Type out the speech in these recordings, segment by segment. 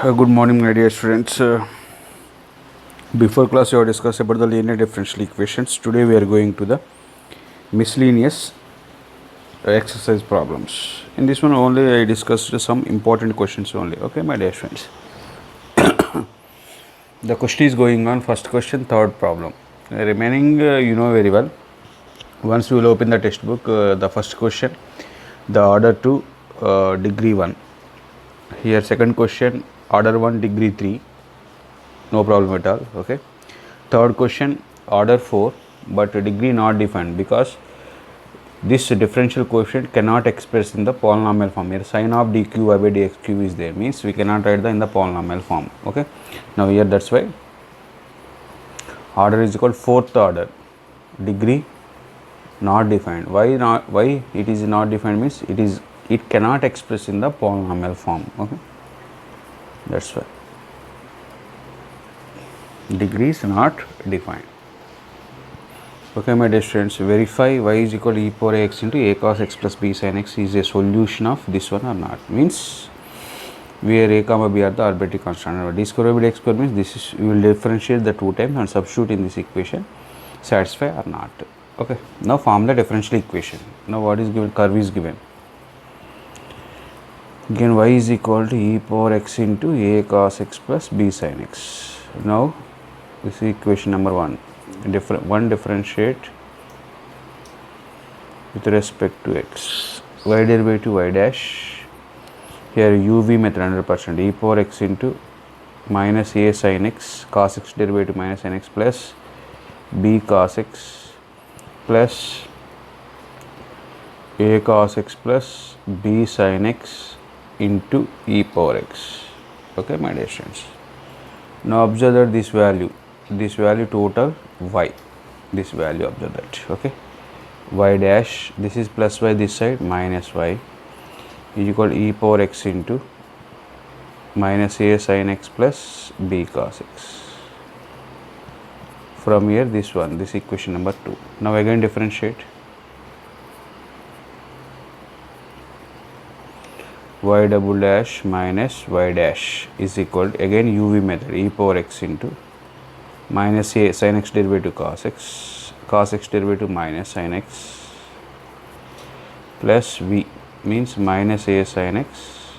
Good morning, my dear students. Before class, we have discussed about the linear differential equations. Today, we are going to the miscellaneous exercise problems. In this one, only I discussed some important questions only. Okay, my dear friends. The question is going on. First question, third problem. Remaining, you know very well. Once you will open the textbook, the first question, the order 2, degree 1. Here, second question, order 1, degree 3. No problem at all. Okay. Third question, order 4, but degree not defined because this differential coefficient cannot express in the polynomial form. Here sin of dq by dx cube is there, means we cannot write the in the polynomial form. Okay. Now here that's why order is equal fourth order, degree not defined. Why it is not defined means it cannot express in the polynomial form. Okay. That's why degree is not defined. Okay, my dear students, verify y is equal to e power x into a cos x plus b sin x is a solution of this one or not. Means where a comma b are the arbitrary constant. D square by dx square means this is, we will differentiate the two times and substitute in this equation, satisfy or not. Okay, now form the differential equation. Now what is given? Curve is given. Again y is equal to e power x into a cos x plus b sin x. Now this is equation number 1. Differentiate with respect to x. Y derivative y dash. Here uv method 100%. E power x into minus a sin x cos x derivative minus sin x plus b cos x plus a cos x plus b sin x into e power x. Okay, my dear students. Now observe that this value total y, this value observe that. Okay, y dash, this is plus y this side minus y is equal to e power x into minus a sin x plus b cos x. From here this one, this equation number 2. Now again differentiate. Y double dash minus y dash is equal to again uv method, e power x into minus a sin x derivative cos x derivative minus sin x plus v means minus a sin x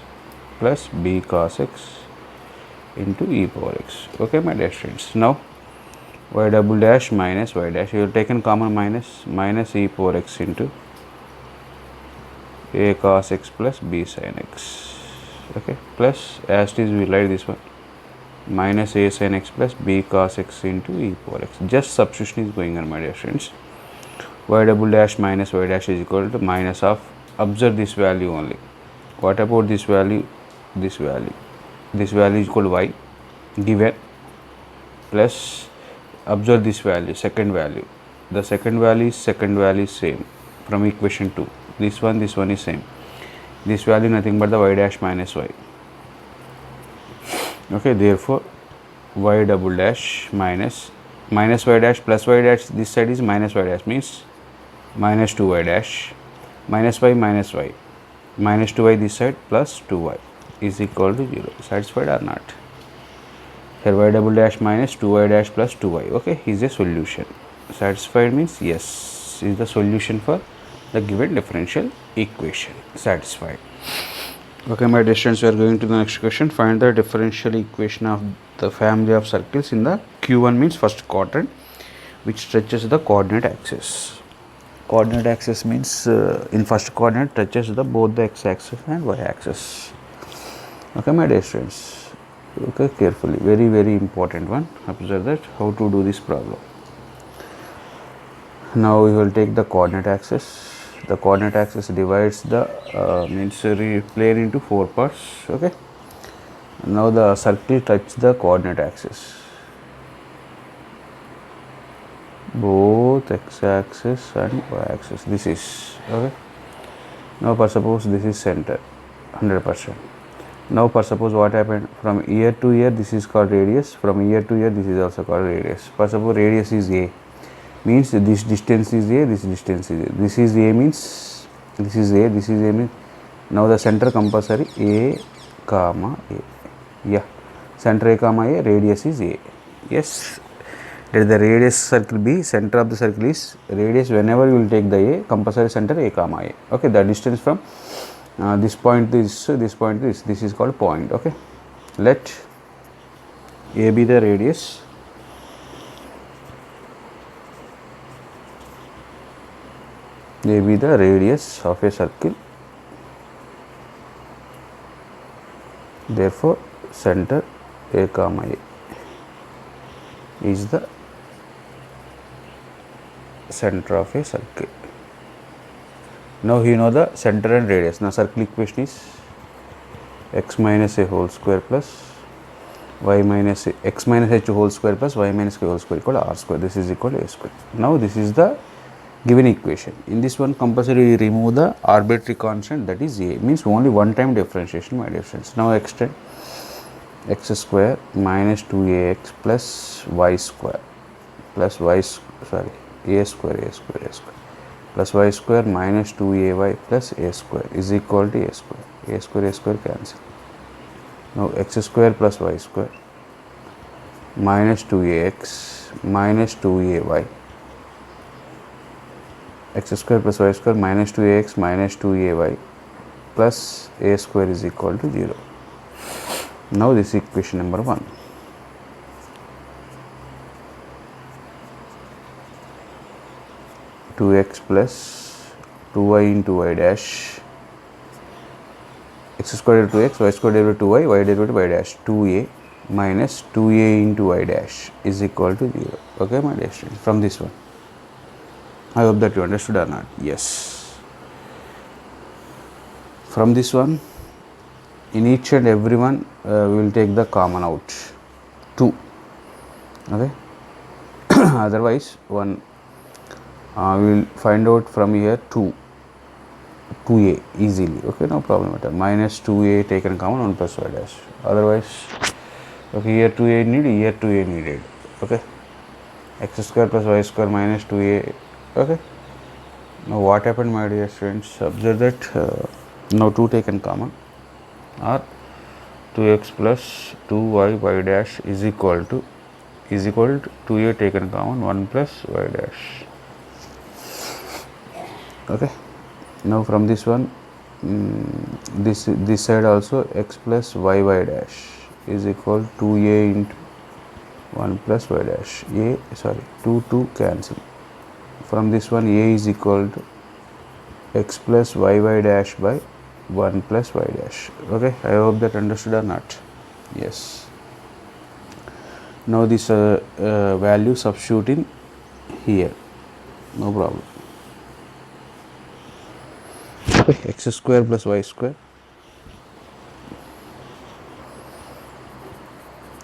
plus b cos x into e power x. Okay, my dear students. Now y double dash minus y dash, you have taken common minus e power x into a cos x plus b sin x. Okay, plus as it is we write this one minus a sin x plus b cos x into e power x. Just substitution is going on, my dear friends. Y double dash minus y dash is equal to minus of, observe this value only. What about this value? This value is equal to y given, plus observe this value, second value. The second value is same from equation 2. This one is same. This value nothing but the y dash minus y. Okay, therefore y double dash minus y dash plus y dash, this side is minus y dash means minus 2y dash minus y minus 2y this side plus 2y is equal to 0. Satisfied or not? Here y double dash minus 2y dash plus 2y. Okay, is a solution. Satisfied means yes, is the solution for the given differential equation. Satisfied. Okay, my dear students, we are going to the next question. Find the differential equation of the family of circles in the Q1 means first quadrant, which stretches the coordinate axis. Coordinate axis means in first quadrant touches the both the x axis and y axis. Okay, my dear students. Okay, carefully, very very important one. Observe that how to do this problem. Now we will take the coordinate axis. The coordinate axis divides the plane into 4 parts. Okay. Now the circle touches the coordinate axis, both x axis and y axis. This is okay. Now for suppose this is center 100%. Now for suppose what happened, from here to here this is called radius, from here to here this is also called radius. For suppose radius is a, means this distance is a, this distance is a. This is a means this is a, this is a means now the center compulsory a comma a. Yeah. center A comma A, radius is A. Yes, let the radius circle be, center of the circle is radius. Whenever you will take the A, compulsory center A comma A. Okay, the distance from this point this point this is called point. Okay, let A be the radius, A be the radius of a circle, therefore center A comma A is the center of a circle. Now you know the center and radius. Now circle equation is x minus a whole square plus y minus a, x minus h whole square plus y minus k whole square equal to r square. This is equal to a square. Now this is the given equation. In this one compulsory remove the arbitrary constant, that is a, means only one time differentiation, my dear friends. Now extend x square minus 2ax plus y square plus a square plus y square minus 2ay plus a square is equal to a square cancel. Now x square plus y square minus 2ax minus 2ay, x square plus y square minus 2ax minus 2ay plus a square is equal to 0. Now this is equation number 1. Two x plus 2y into y dash, x square derivative 2x, y square derivative 2y, y derivative y dash, 2a minus 2a into y dash is equal to 0. Okay, my dear students, from this one. I hope that you understood or not. Yes. From this one, in each and every one, we will take the common out 2. Okay. Otherwise, one we will find out from here 2a easily. Okay, no problem at all. Minus 2a taken common, 1 plus y dash. Otherwise, okay, here 2a needed, here 2a needed. Okay, x square plus y square minus 2a. Okay, now what happened, my dear students? Observe that now 2 taken common, or 2x plus 2y y dash is equal to 2a taken common, 1 plus y dash. Okay, now from this one, this side also x plus y dash is equal to 2a into 1 plus y dash. 2 cancel. From this one, a is equal to x plus y dash by 1 plus y dash. Okay, I hope that understood or not. Yes. Now this value substitute in here, no problem. Okay, x square plus y square,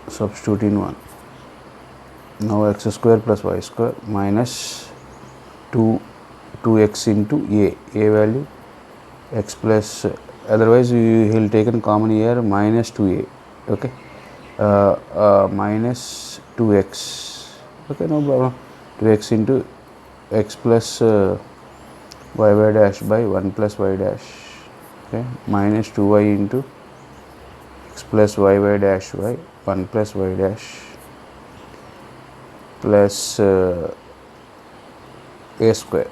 substitute in 1. Now x square plus y square minus 2x into a value x plus, otherwise you will taken common here minus 2a. Okay, minus 2x. Okay, no problem. 2x into x plus y dash by 1 plus y dash. Okay, minus 2y into x plus y dash by 1 plus y dash plus a square,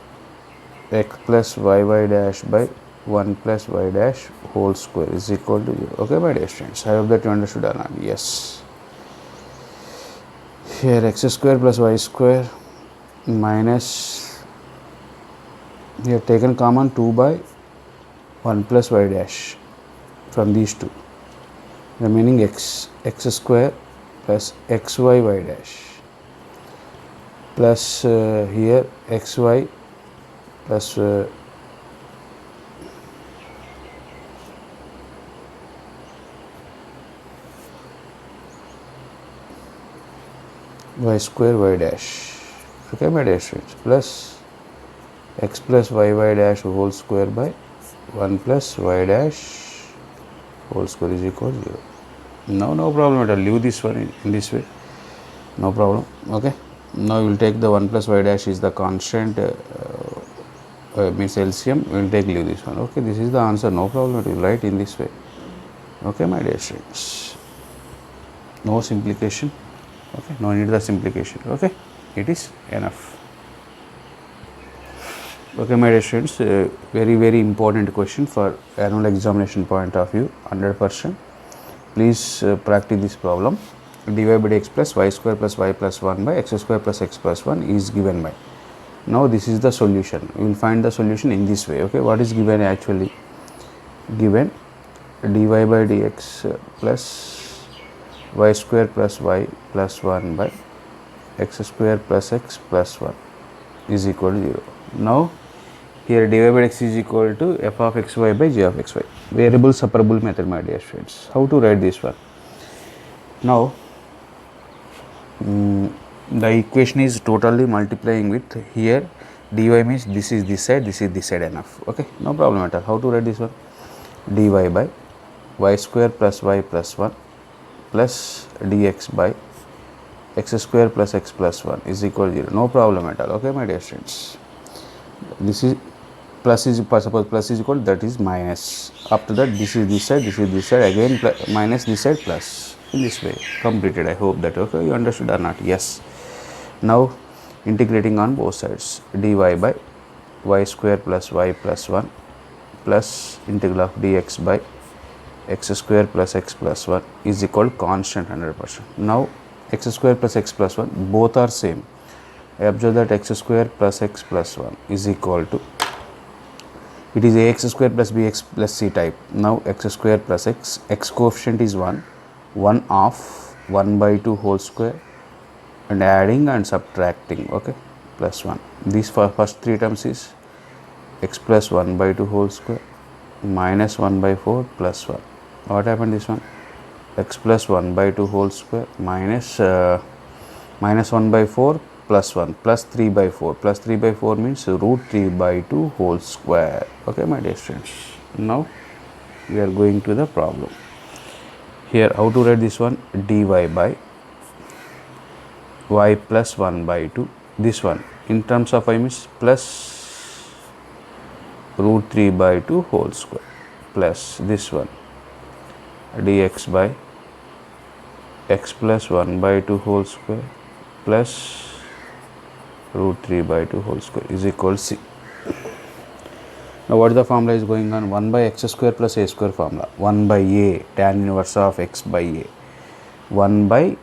x plus y dash by 1 plus y dash whole square is equal to 0. Okay, my dear students, I hope that you understood or not. Yes. Here x square plus y square minus, here taken common 2 by 1 plus y dash from these two, remaining x square plus xy y dash plus here xy plus y square y dash. Okay, my dear students, plus x plus y dash whole square by 1 plus y dash whole square is equal to 0. Now no problem at all. Leave this one in this way, no problem. Okay, now we will take the 1 plus y dash is the constant, means LCM. We will leave this one. Okay, this is the answer, no problem. We will write in this way. Okay, my dear students. no simplification, okay, no need the simplification, okay, it is enough. Okay, my dear students, very important question for annual examination point of view, 100%. Please practice this problem. dy by dx plus y square plus y plus 1 by x square plus x plus 1 is given by. Now this is the solution. We will find the solution in this way. Okay, what is given actually? Given dy by dx plus y square plus y plus 1 by x square plus x plus 1 is equal to 0. Now here dy by x is equal to f of xy by g of xy. Variable separable method, my dear students. How to write this one? Now the equation is totally multiplying with here dy means this is this side enough. Okay, no problem at all. How to write this one? dy by y square plus y plus 1 plus dx by x square plus x plus 1 is equal to 0. No problem at all. Okay, my dear students. This is plus is, suppose plus is equal, that is minus. After that this is this side, again plus, minus this side plus. In this way completed. I hope that okay you understood or not. Yes. Now integrating on both sides, dy by y square plus y plus 1 plus integral of dx by x square plus x plus 1 is equal to constant 100%. Now x square plus x plus 1 both are same. I observe that x square plus x plus 1 is equal to, it is ax square plus bx plus c type. Now x square plus x coefficient is 1 of 1 by 2 whole square and adding and subtracting, okay, plus 1. These first three terms is x plus 1 by 2 whole square minus 1 by 4 plus 1. What happened this one? X plus 1 by 2 whole square minus 1 by 4 plus 1 plus 3 by 4 plus 3 by 4 means root 3 by 2 whole square. Okay, my dear students. Now we are going to the problem. Here how to write this one? dy by y plus 1 by 2, this one in terms of y means plus root 3 by 2 whole square plus this one dx by x plus 1 by 2 whole square plus root 3 by 2 whole square is equal to c. Now what the formula is going on? 1 by x square plus a square formula. 1 by a tan inverse of x by a. 1 by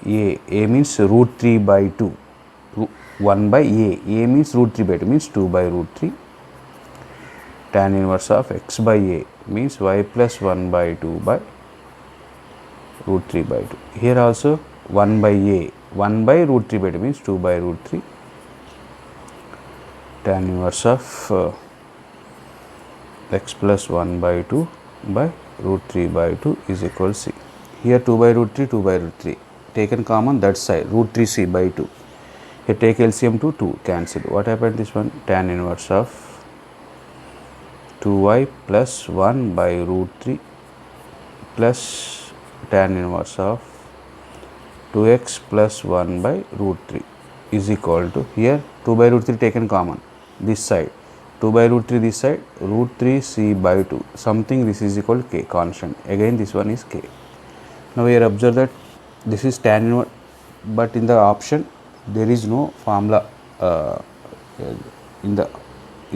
a means root 3 by 2. 1 by a means root 3 by 2 means 2 by root 3. Tan inverse of x by a means y plus 1 by 2 by root 3 by 2. Here also 1 by a, 1 by root 3 by 2 means 2 by root 3. Tan inverse of x plus 1 by 2 by root 3 by 2 is equal to c. Here 2 by root 3, 2 by root 3 taken common, that side root 3 c by 2. Here take LCM to 2, cancel. What happened this one? Tan inverse of 2y plus 1 by root 3 plus tan inverse of 2x plus 1 by root 3 is equal to, here 2 by root 3 taken common, this side 2 by root 3 this side, root 3 c by 2, something this is equal to k, constant, again this one is k. Now here observe that this is tan inverse, but in the option there is no formula in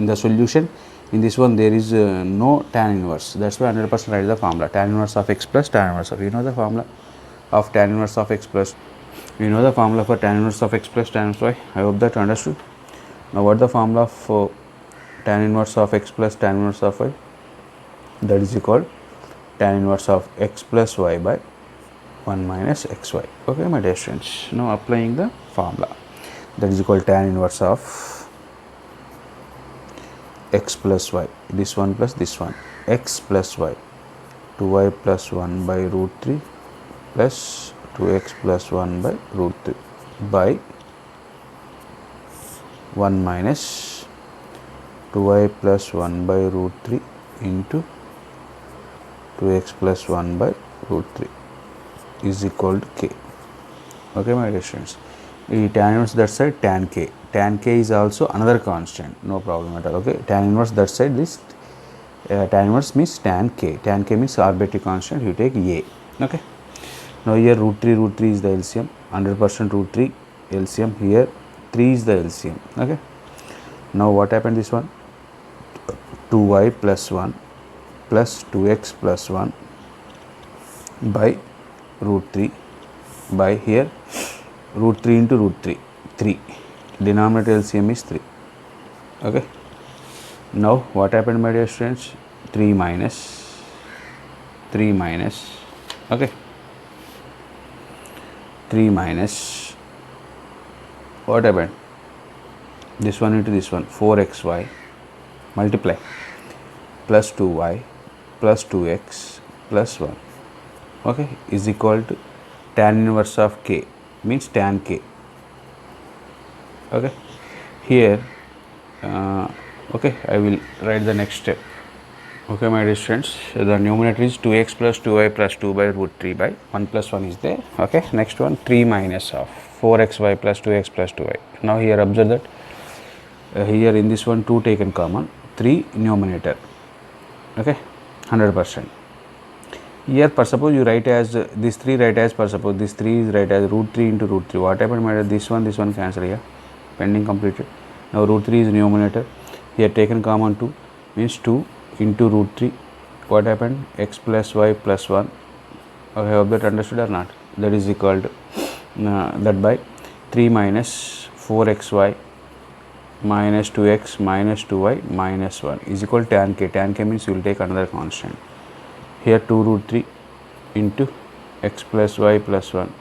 the solution. In this one there is no tan inverse, that's why 100% write the formula tan inverse of x plus tan inverse of, you know the formula of tan inverse of x plus, you know the formula for tan inverse of x plus tan inverse y. I hope that understood. Now what the formula for tan inverse of x plus tan inverse of y? That is equal tan inverse of x plus y by 1 minus xy. Okay, my dear students. Now applying the formula, that is equal tan inverse of x plus y, this one plus this one, x plus y, 2y plus 1 by root 3 plus 2x plus 1 by root 3 by 1 minus 2y plus 1 by root 3 into 2x plus 1 by root 3 is equal to k. Okay, my dear students. Tan inverse that side tan k. Tan k is also another constant, no problem at all. Okay, tan inverse that side, this tan inverse means tan k. Tan k means arbitrary constant, you take a. Okay. Now here root 3 is the LCM, 100% root 3 LCM, here 3 is the LCM. Okay, now what happened, this one 2y plus 1 plus 2x plus 1 by root 3 by here root 3 into root 3, 3, denominator LCM is 3. Okay, now what happened, my dear students, 3 minus, okay, 3 minus, what happened, this one into this one, 4xy multiply plus 2y plus 2x plus 1, okay, is equal to tan inverse of k, means tan k. Okay, here okay, I will write the next step. Okay, my dear students, the numerator is 2x plus 2y plus 2 by root 3 by 1 plus 1 is there. Okay, next one 3 minus of 4xy plus 2x plus 2y. Now here observe that here in this one 2 taken common, 3 numerator. Okay, 100%. Here per suppose you write as this 3, write as per suppose this 3 is write as root 3 into root 3. What happened, my dear, this one cancel here, pending completed. Now root 3 is numerator, here taken common 2 means 2 into root 3. What happened, x plus y plus 1. Okay, have that understood or not? That is equal to that by 3 minus 4xy minus 2x minus 2y minus 1 is equal to tan k. Tan k means you will take another constant. Here 2 root 3 into x plus y plus 1.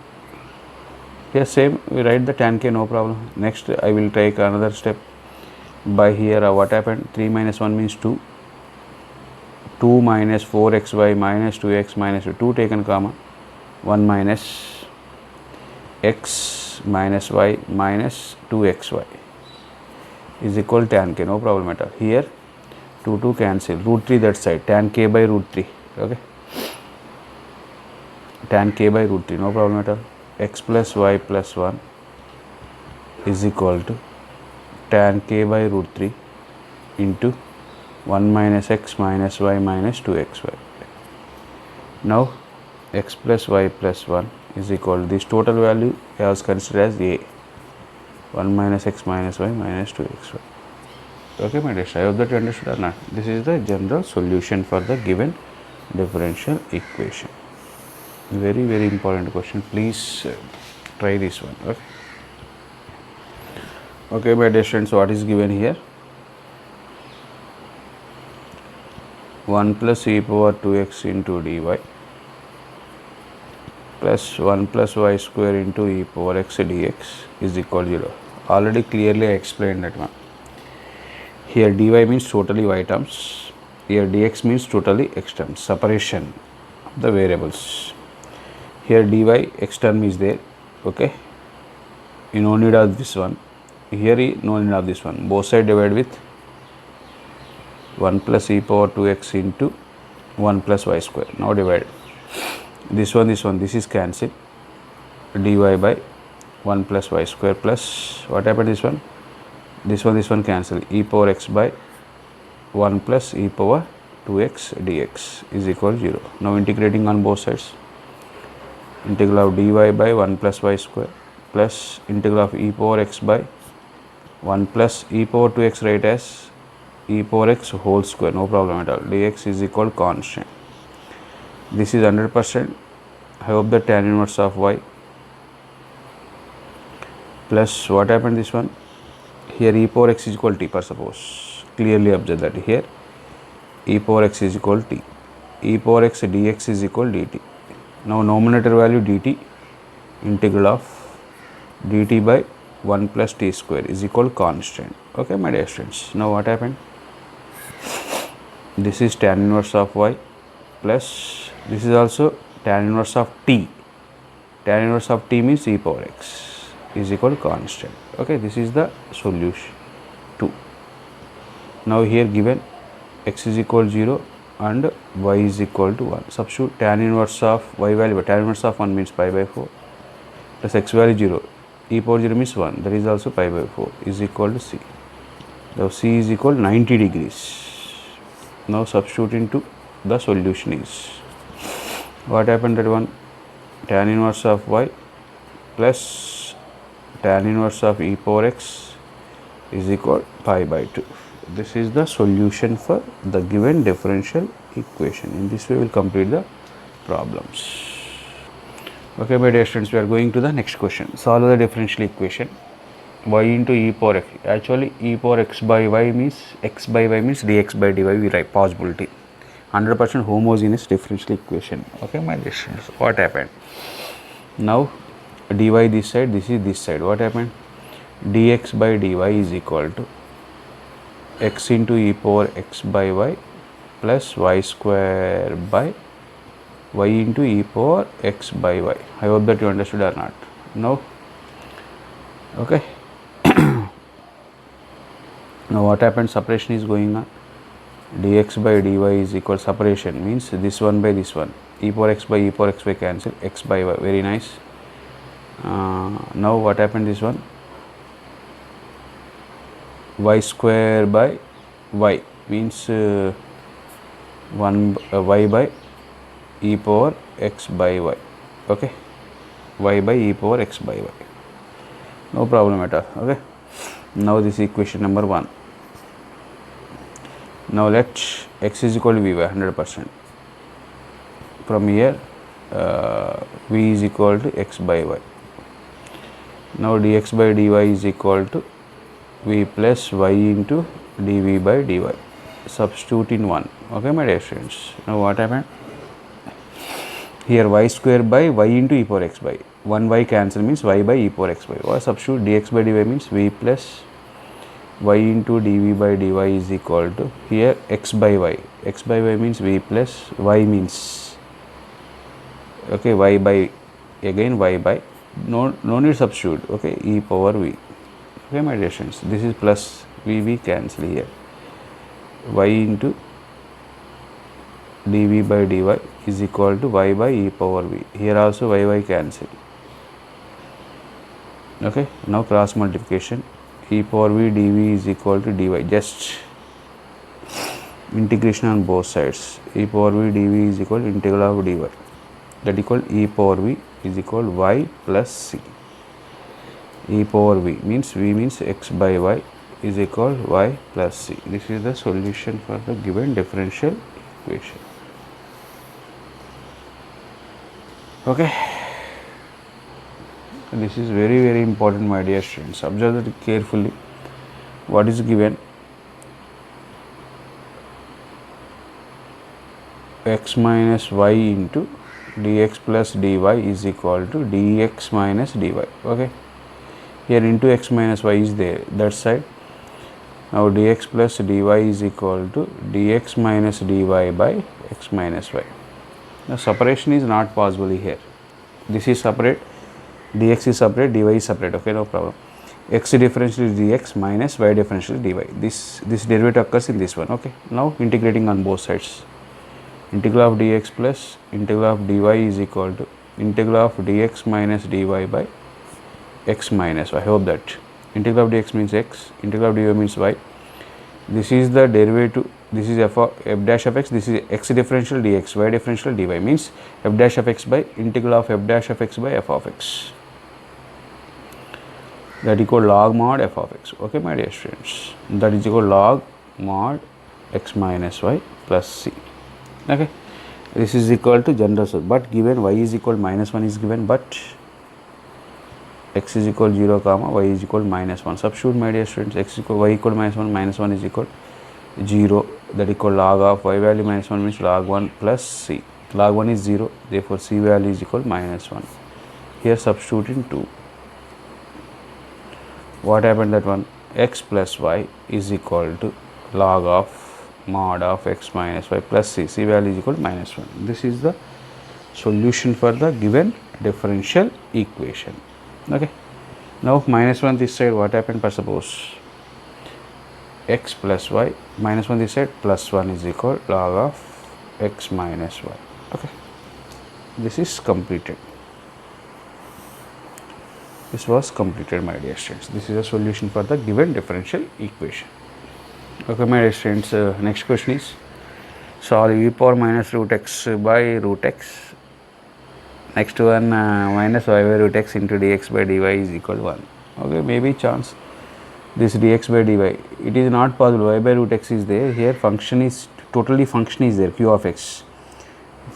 Here same we write the tan k, no problem. Next I will take another step by here what happened, 3 minus 1 means 2. 2 minus 4xy minus 2x minus 2 taken common, 1 minus x minus y minus 2xy is equal to tan k, no problem at all. Here 2 cancel, root 3 that side, tan k by root 3. Okay, tan k by root 3, no problem at all. X plus y plus 1 is equal to tan k by root 3 into 1 minus x minus y minus 2xy. Now x plus y plus 1 is equal to this total value I was considered as a, 1 minus x minus y minus 2xy. Okay, my dear, I hope that you understood or not. This is the general solution for the given differential equation. Very, very important question. Please try this one. Okay. Okay, my dear students, what is given here? 1 plus e power 2x into dy plus 1 plus y square into e power x dx is equal to 0. Already clearly I explained that one. Here dy means totally y terms, here dx means totally x terms, separation of the variables. Here dy x term is there, okay, you no need of this one, here no need of this one, both side divide with 1 plus e power 2x into 1 plus y square. Now divide this one, this is cancelled, dy by 1 plus y square plus what happened, this one cancel, e power x by 1 plus e power 2x dx is equal to 0. Now integrating on both sides, integral of dy by 1 plus y square plus integral of e power x by 1 plus e power 2x write as e power x whole square, no problem at all, dx is equal to constant. This is 100%. I hope the tan inverse of y plus what happened, this one here e power x is equal to t per suppose, clearly observe that here e power x is equal to t, e power x dx is equal to dt. Now numerator value dt, integral of dt by 1 plus t square is equal to constant. Okay, my dear students, now what happened, this is tan inverse of y plus this is also tan inverse of t. Tan inverse of t means e power x is equal to constant. Okay, this is the solution 2. Now here given x is equal to 0 and y is equal to 1. Substitute tan inverse of y value, tan inverse of 1 means pi by 4 plus x value 0, e power 0 means 1, that is also pi by 4 is equal to c. Now c is equal to 90 degrees. Now substitute into the solution is what happened, that one tan inverse of y plus tan inverse of e power x is equal pi by 2. This is the solution for the given differential equation. In this way we will complete the problems. Okay, my dear students, we are going to the next question. Solve the differential equation y into e power x. Actually e power x by y means dx by dy. We write possibility. 100% homogeneous differential equation. Okay, my dear students, what happened? Now dy this side, this is this side. What happened? Dx by dy is equal to x into e power x by y plus y square by y into e power x by y. I hope that you understood or not. Now, okay. Now what happened? Separation is going on. Dx by dy is equal, separation means this one by this one. E power x by e power x by cancel, x by y. Very nice. Now what happened? This one, y square by y means y by e power x by y. Okay, y by e power x by y. No problem at all. Okay, now this is equation number 1. Now let x is equal to vy 100%. From here v is equal to x by y. Now dx by dy is equal to v plus y into dv by dy. Substitute in 1. Okay, my dear friends. Now what happened? Here y square by y into e power x by 1 y cancel means y by e power x by y. Substitute dx by dy means v plus y into dv by dy is equal to here x by y. X by y means v plus y means, okay, y by again y by no need substitute. Okay, e power v. Okay, my dear friends, this is plus v cancel here. Y into dv by dy is equal to y by e power v. Here also y cancel. Okay, now cross multiplication. E power v dv is equal to dy. Just integration on both sides. E power v dv is equal to integral of dy. That equal e power v is equal to y plus c. E power v means x by y is equal to y plus c. This is the solution for the given differential equation. Okay, this is very important, my dear students. Observe that carefully. What is given? X minus y into dx plus dy is equal to dx minus dy. Okay, here into x minus y is there, that side. Now dx plus dy is equal to dx minus dy by x minus y. Now separation is not possible here. This is separate, dx is separate, dy is separate. Okay, no problem. X differential is dx minus y differential is dy. This derivative occurs in this one. Okay, now integrating on both sides. Integral of dx plus integral of dy is equal to integral of dx minus dy by x minus y. I hope that integral of dx means x, integral of dy means y. This is the derivative. This is f dash of x. This is x differential dx, y differential dy means f dash of x by integral of f dash of x by f of x. That equal log mod f of x. Okay, my dear students. That is equal log mod x minus y plus c. Okay, this is equal to general source, but given y is equal minus 1 is given, but x is equal 0 comma y is equal minus 1. Substitute, my dear students. X equal y equal minus 1 is equal 0. That equal log of y value minus 1 means log 1 plus c. Log 1 is 0, therefore c value is equal minus 1. Here substitute in 2. What happened? That one, x plus y is equal to log of mod of x minus y plus c. C value is equal to minus 1. This is the solution for the given differential equation. Okay, now minus 1 this side. What happened? For suppose x plus y, minus 1 this side, plus 1 is equal log of x minus y. Okay, this is completed. This was completed, my dear students. This is a solution for the given differential equation. Okay, my dear students, next question is solve e power minus root x by root x Next one, minus y by root x into dx by dy is equal to 1. Okay, maybe chance this dx by dy, it is not possible. Y by root x is there, here function is totally function is there, q of x,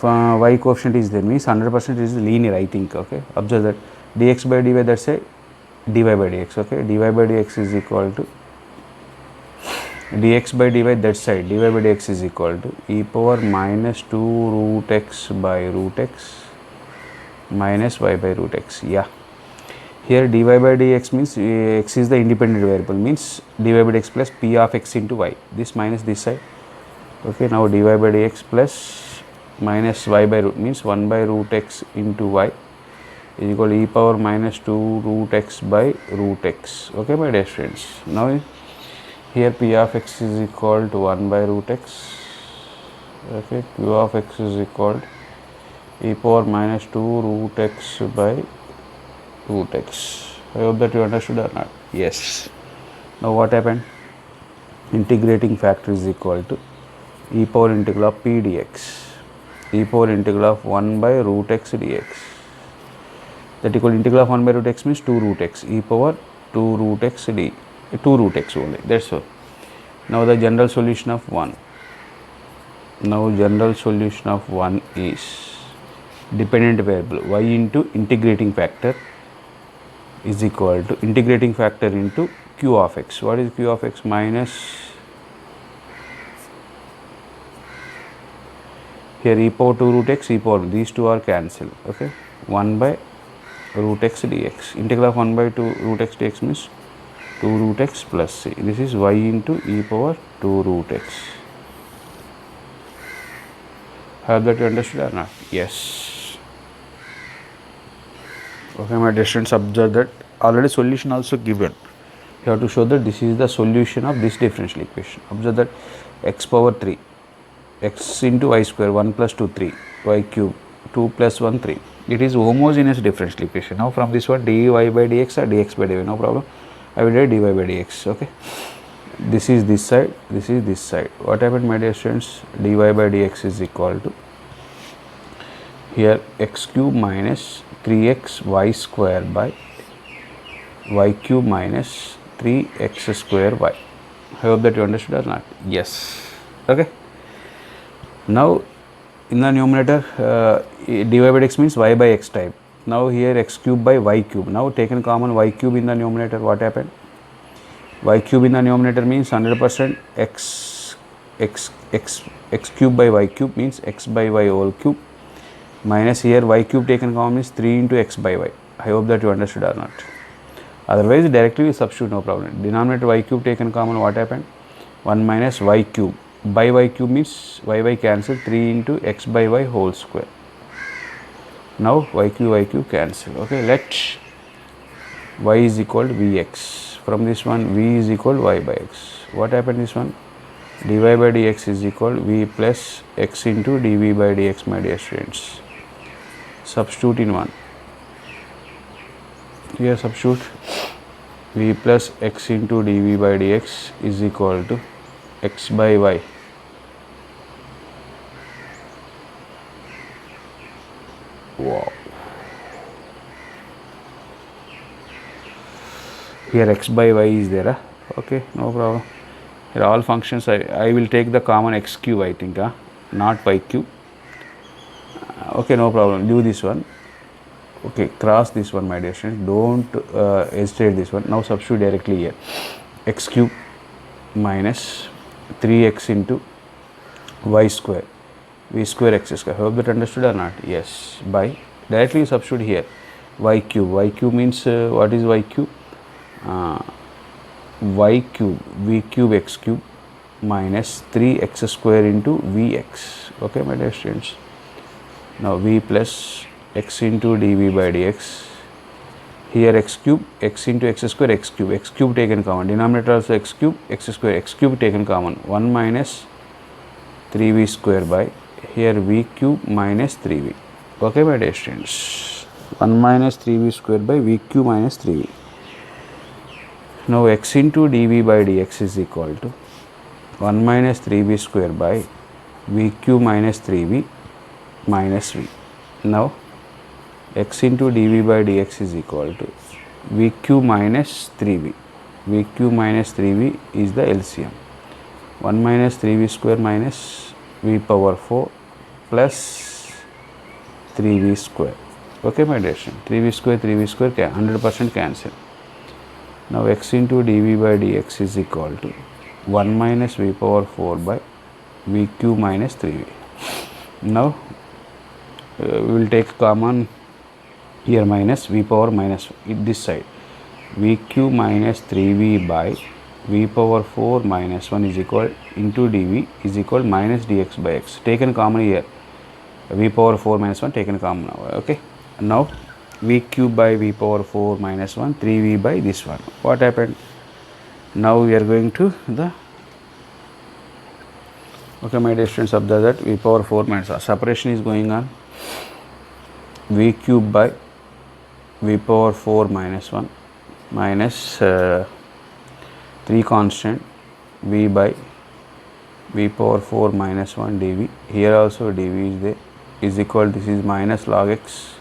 y coefficient is there, means 100% is linear, I think. Okay, observe that dx by dy, that's a dy by dx. Okay, dy by dx is equal to dx by dy, that side dy by dx is equal to e power minus 2 root x by root x minus y by root x. Yeah, here dy by dx means x is the independent variable, means dy by dx plus p of x into y, this minus this side. Okay, now dy by dx plus minus y by root means 1 by root x into y is equal to e power minus 2 root x by root x. Okay, my dear friends, now here p of x is equal to 1 by root x. Okay, q of x is equal to e power minus 2 root x by root x. I hope that you understood or not. Yes. Now what happened? Integrating factor is equal to e power integral of p dx, e power integral of 1 by root x dx. That equal integral of 1 by root x means 2 root x, e power 2 root x d, 2 root x only, that's all. Now the general solution of 1. Now general solution of 1 is dependent variable y into integrating factor is equal to integrating factor into q of x. What is q of x? Minus, here e power 2 root x, e power, these two are cancelled. Okay, 1 by root x dx. Integral of 1 by 2 root x dx means 2 root x plus c. This is y into e power 2 root x. Have that you understood or not? Yes. Okay, my dear students, observe that already solution also given. You have to show that this is the solution of this differential equation. Observe that x power 3, x into y square, 1 plus 2, 3, y cube, 2 plus 1, 3. It is homogeneous differential equation. Now from this one, dy by dx or dx by dy, no problem. I will write dy by dx. Okay. This is this side, this is this side. What happened, my dear students? Dy by dx is equal to here x cube minus 3x y square by y cube minus 3x square y. I hope that you understood or not? Yes. Okay. Now in the numerator, dy by dx means y by x type. Now here x cube by y cube. Now taken common y cube in the numerator, what happened? Y cube in the numerator means 100% x cube by y cube means x by y whole cube, minus here y cube taken common is 3 into x by y. I hope that you understood or not. Otherwise directly we substitute, no problem. Denominator y cube taken common, what happened? 1 minus y cube by y cube means y cancel, 3 into x by y whole square. Now y cube cancel. Okay, let y is equal to vx. From this one v is equal to y by x. What happened this one? dy by dx is equal to v plus x into dv by dx, my dear students. Substitute in 1. Here substitute v plus x into dv by dx is equal to x by y. Wow. Here x by y is there. Okay, no problem. Here all functions, I will take the common x cube, I think, not y cube. Okay, no problem. Do this one. Okay, cross this one, my dear students. Don't hesitate this one. Now substitute directly here. X cube minus 3x into y square, v square x square. Hope that understood or not? Yes. By directly substitute here y cube. Y cube means what is y cube? Y cube, v cube x cube minus 3x square into vx. Okay, my dear students. Now v plus x into dv by dx. Here x cube, x into x square, x cube taken common. Denominator also x square, x cube taken common. 1 minus 3v square by here v cube minus 3v. Okay, my dear students. 1 minus 3v square by v cube minus 3v. Now x into dv by dx is equal to 1 minus 3v square by v cube minus 3v minus v. Now x into dv by dx is equal to vq minus 3v. vq minus 3v is the LCM. 1 minus 3v square minus v power 4 plus 3v square. Okay, my dear student, 3v square 100% cancel. Now x into dv by dx is equal to 1 minus v power 4 by vq minus 3v. Now we will take common here minus v power minus this side. vq minus 3v by v power 4 minus 1 is equal into dv is equal minus dx by x. Taken common here, v power 4 minus 1 taken common now. Okay, now v cube by v power 4 minus 1, 3v by this one. What happened? Now we are going to the, okay my dear students, observe that v power 4 minus 1, separation is going on. v cube by v power 4 minus 1 minus 3 constant v by v power 4 minus 1 dv. Here also dv is there, is equal, this is minus log x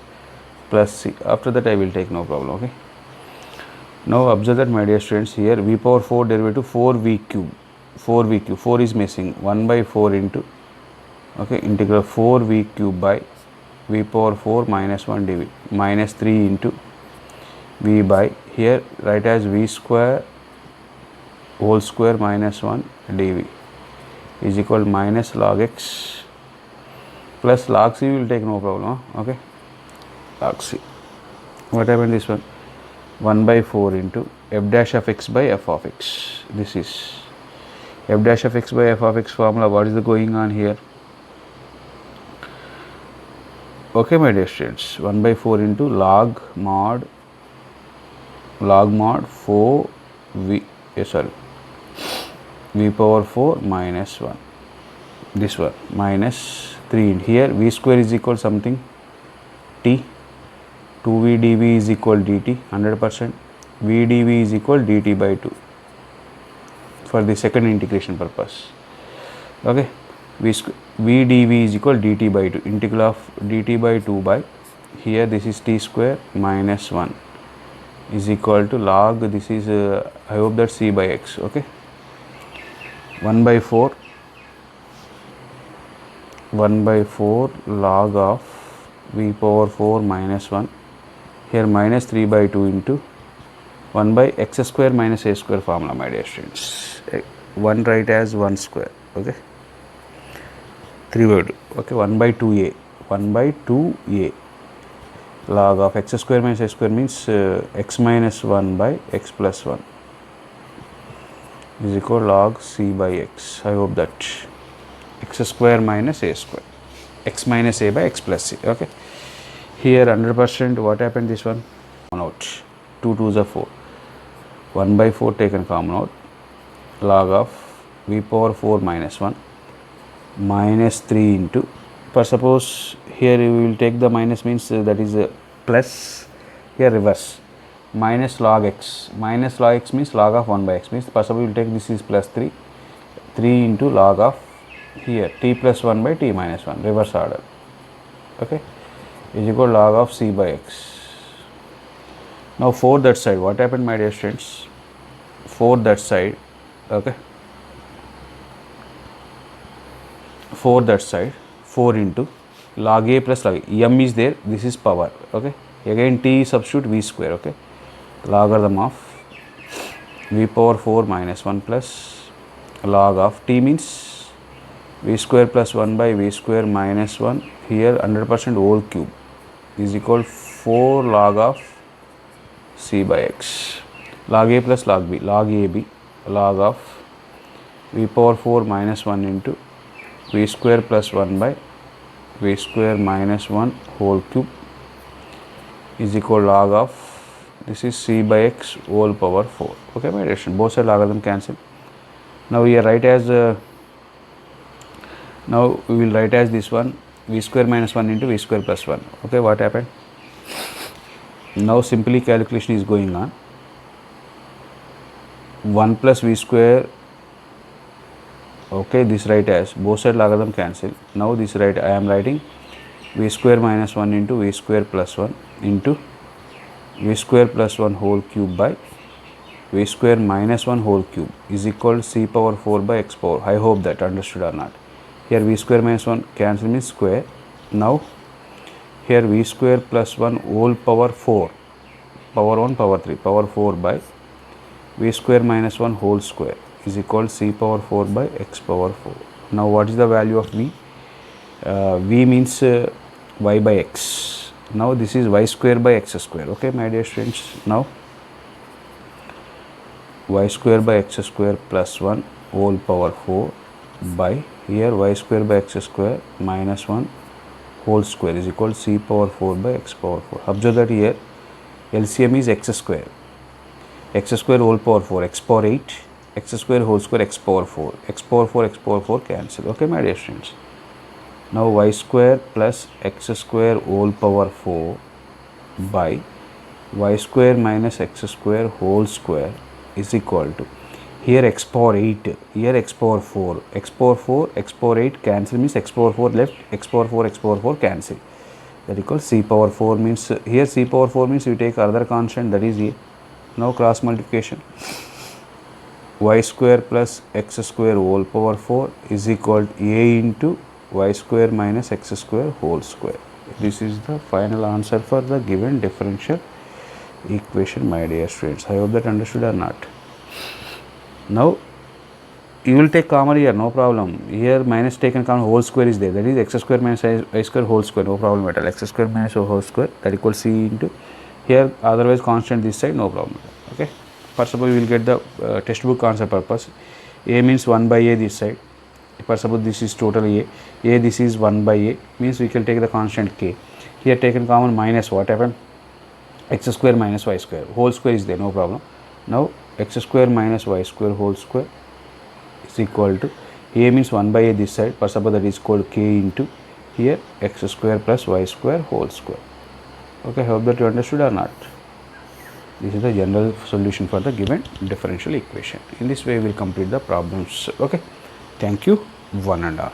plus c. After that I will take, no problem. Okay, now observe that my dear students, here v power 4 derivative 4v cube, 4 is missing, 1 by 4 into, okay, integral 4v cube by v power 4 minus 1 dv minus 3 into v by, here write as v square whole square minus 1 dv is equal minus log x plus log c will take, no problem. Okay, log c. What happened this one? 1 by 4 into f dash of x by f of x. This is f dash of x by f of x formula. What is the going on here? Okay, my dear students, 1 by 4 into log mod 4 v, sorry, v power 4 minus 1, this one minus 3 in here, v square is equal something t, 2v dv is equal dt 100%, v dv is equal dt by 2 for the second integration purpose. Okay, v dv is equal dt by 2, integral of dt by 2 by, here this is t square minus 1 is equal to log, this is I hope that c by x. Okay, 1 by 4 log of v power 4 minus 1, here minus 3 by 2 into 1 by x square minus a square formula, my dear students. 1 write as 1 square. Okay, 3 by 2. Okay, 1 by 2a log of x square minus a square means x minus 1 by x plus 1 is equal log c by x. I hope that x square minus a square, x minus a by x plus c. Okay, here 100%. What happened this one? Common out, 2 2s are 4, 1 by 4 taken common out, log of v power 4 minus 1 minus 3 into, for suppose here you will take the minus means that is a plus, here reverse, minus log x means log of 1 by x means, for suppose you will take this is plus 3 into log of, here t plus 1 by t minus 1, reverse order. Okay, is equal log of c by x. Now for that side, what happened, my dear students? For that side, okay, for that side 4 into log a plus log a, m is there, this is power. Okay, again t substitute v square. Okay, logarithm of v power 4 minus 1 plus log of t means v square plus 1 by v square minus 1, here 100% whole cube is equal 4 log of c by x, log a plus log b, log ab, log of v power 4 minus 1 into v square plus 1 by v square minus 1 whole cube is equal log of, this is c by x whole power 4. Okay, my dear student, both side logarithm cancel. Now we write as now we will write as this one, v square minus 1 into v square plus 1. Okay, what happened? Now simply calculation is going on, 1 plus v square. Okay, this write as, both side logarithm cancel. Now this write, I am writing v square minus 1 into v square plus 1 into v square plus 1 whole cube by v square minus 1 whole cube is equal to c power 4 by x power. I hope that understood or not. Here v square minus 1 cancel means square. Now here v square plus 1 whole power 4, power 1 power 3, power 4 by v square minus 1 whole square is equal to c power 4 by x power 4. Now what is the value of v? V means y by x. Now this is y square by x square. Okay, my dear students. Now y square by x square plus 1 whole power 4 by here y square by x square minus 1 whole square is equal to c power 4 by x power 4. Observe that here LCM is x square whole power 4, x power 8, x square whole square, x power 4, x power 4, x power 4 cancel. Okay, my dear students. Now y square plus x square whole power 4 by y square minus x square whole square is equal to here x power 8, here x power 4, x power 4, x power 8 cancel means x power 4 left, x power 4, x power 4 cancel. That equals c power 4 means here c power 4 means you take other constant, that is a. Now cross multiplication, y square plus x square whole power 4 is equal to a into y square minus x square whole square. This is the final answer for the given differential equation, my dear students. I hope that understood or not. Now you will take common here, no problem. Here minus taken common, whole square is there, that is x square minus y square whole square, no problem at all. X square minus y whole square, that equals c into here, otherwise constant this side, no problem. Okay, first of all we will get the textbook answer purpose. A means 1 by a this side. First suppose this is total a this is 1 by a means we can take the constant k. Here taken common minus what happened, x square minus y square whole square is there, no problem. Now x square minus y square whole square is equal to a means 1 by a this side, first suppose that is called k into here x square plus y square whole square. Okay, hope that you understood or not. This is the general solution for the given differential equation. In this way we will complete the problems. Okay, thank you one and all.